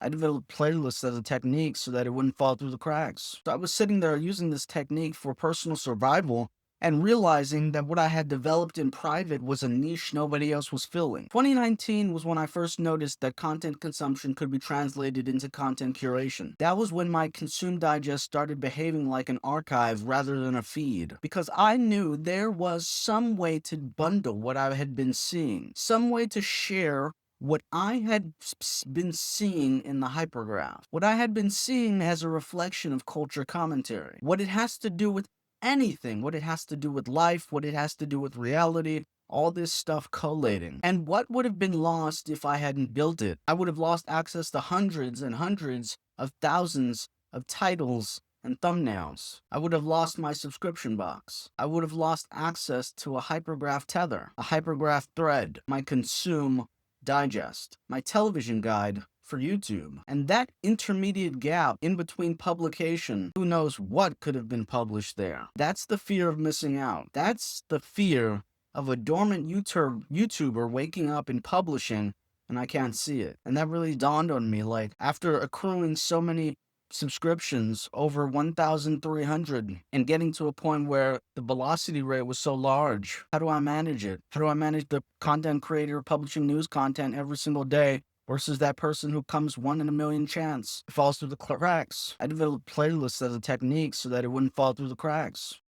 I developed playlists as a technique so that it wouldn't fall through the cracks. So I was sitting there using this technique for personal survival and realizing that what I had developed in private was a niche nobody else was filling. 2019 was when I first noticed that content consumption could be translated into content curation. That was when my Consume Digest started behaving like an archive rather than a feed, because I knew there was some way to bundle what I had been seeing, some way to share what I had been seeing in the hypergraph, what I had been seeing as a reflection of culture commentary, what it has to do with anything, what it has to do with life, what it has to do with reality, all this stuff collating. And what would have been lost if I hadn't built it? I would have lost access to hundreds and hundreds of thousands of titles and thumbnails. I would have lost my subscription box. I would have lost access to a hypergraph tether, a hypergraph thread, my Consume Digest, my television guide for YouTube. And that intermediate gap in between publication, who knows what could have been published there. That's the fear of missing out. That's the fear of a dormant YouTuber waking up and publishing, and I can't see it. And that really dawned on me, like, after accruing so many subscriptions, over 1,300, and getting to a point where the velocity rate was so large. How do I manage it? How do I manage the content creator publishing news content every single day versus that person who comes one in a million chance, falls through the cracks? I developed playlists as a technique so that it wouldn't fall through the cracks.